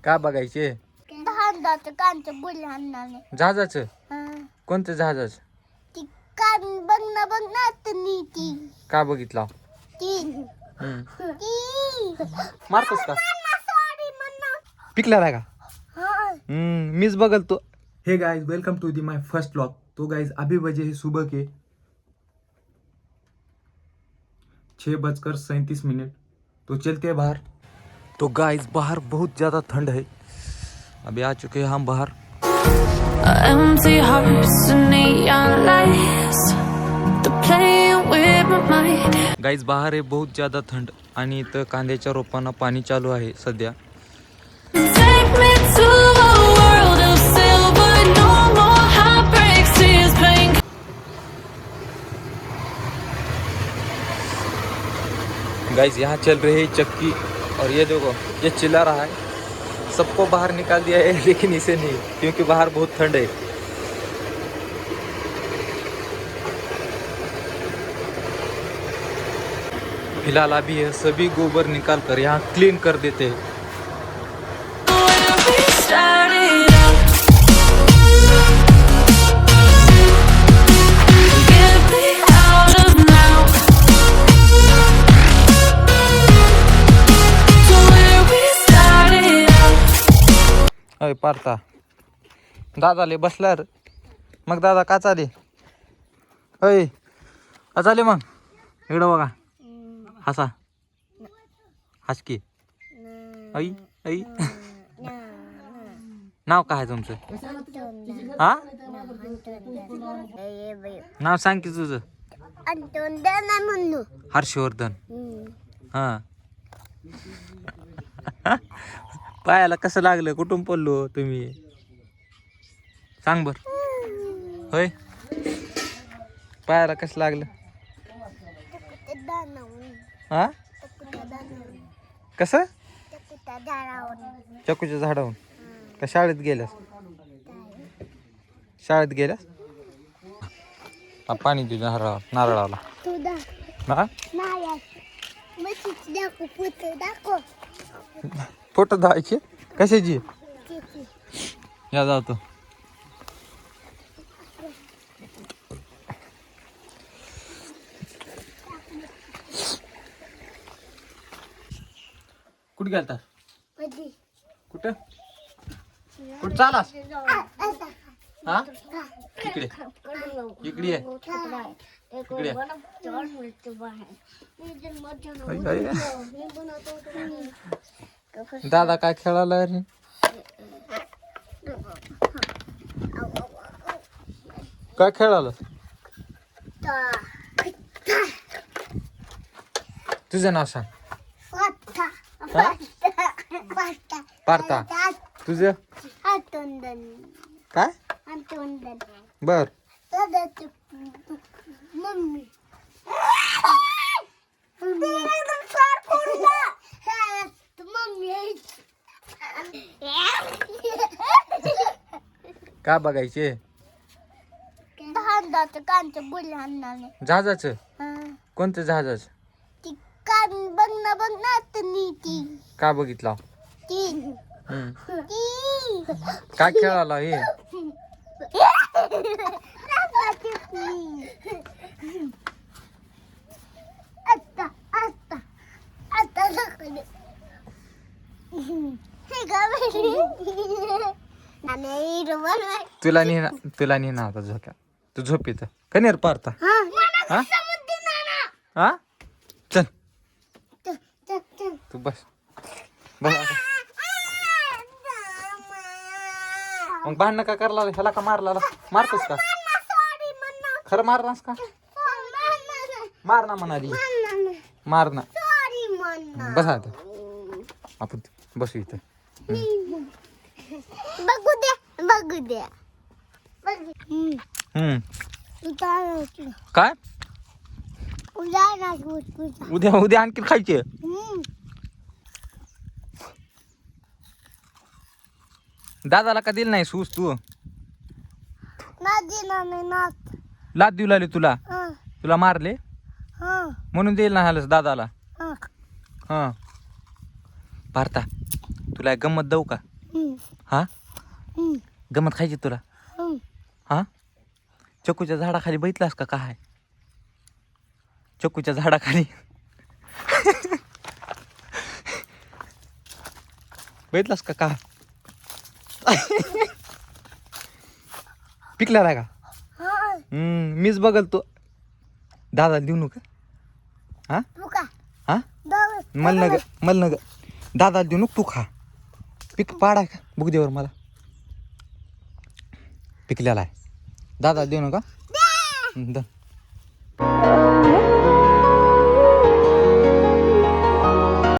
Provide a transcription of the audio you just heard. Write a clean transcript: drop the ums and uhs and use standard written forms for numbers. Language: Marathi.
का बघायचे? जहाजाचं कांचं बुलहाणाने. जहाजाचं? कोणतं जहाजाचं? ती कान बघ ना ती. का बघितला? ती मारतोस का? पिकला का? मिस बगल तो। Hey guys, welcome to the my first vlog. तो गाइस अभी बजे है सुबह के 6:37। तो चलते हैं बाहर। तो गाइस बाहर बहुत ज़्यादा ठंड है। अभी आ चुके हैं हम बाहर। Empty hearts and neon lights, they're playing with my mind. Guys बाहर आहे बहुत ज़्यादा थंड आणि इथं कांद्याच्या रोपांना पाणी चालू आहे सध्या। Take me to a world of silver, no more heartbreaks, tears, pain. Guys यहाँ चल रही है चक्की और ये देखो ये चिल्ला रहा है। सबको बाहर निकाल दिया है लेकिन इसे नहीं, क्योंकि बाहर बहुत ठंड है। फिलहाल अभी ये सभी गोबर निकाल कर यहाँ क्लीन कर देते हैं। Where we started out, get me out of now. So where we started out. अय पारता दादाले बसला रे। मग दादा का चाले? अय का चाले मग? इकडं बघा, हसा हस की। ऐ ऐ नाव काय आहे तुमचं? हा नाव सांग की तुझं? हर्षवर्धन। हा पायाला कसं लागलं? कुठून पडलो तुम्ही? सांग बर। होय पायाला कसं लागलं? हा कसं? चकूच्या झाडावरून का शाळेत गेल्यास? शाळेत गेल्यास? पाणी तुझ्या नारळाला हा? फोटो दाखवायचे कशाची? या जातो कुठे गेलता? कुठं कुठं चालास? हा इकडे इकडे ये. इकडे ये. दादा काय खेळायला रे? काय खेळायला? तुझं नाव सांग. पार्था. तुझं काय? बर मम्मी का बघायचे? जहाजाचं कांचं बुलहाणाने. जहाजाचं? कोणतं जहाजाचं? ती कान बघ ना ती. का बघितला? ती काय खेळायला हे? तुला नाही ना आता झोप्या. तू झोप इथं का नाही रे पार्था? हा हा चल तू बस बस आता. मग भांडणं का करला? ह्याला का मारला? मारतोस का? खरं मारणास का? मार ना म्हणाली. मार ना. बस आता आपण बसू इथं. बघू द्या काय उद्या उद्या आणखी खायचे? दादाला का दिल नाही सूस? तू लाद देऊ लागले तुला? तुला मारले म्हणून देईल ना ह्यालाच दादाला? हा पार्था तुला एक गंमत देऊ का? हा गमत खायची तुला हा चक्कूच्या झाडाखाली बघितलास का काय चक्कूच्या झाडाखाली बघितलास का काय पिकलेला आहे का मीच बघल तो दादा देऊ नका हा हा मल नग दादा देऊ नको तू खा पिक पाडाय का बुगदेवर मला पिकलेला आहे दादा देऊ नका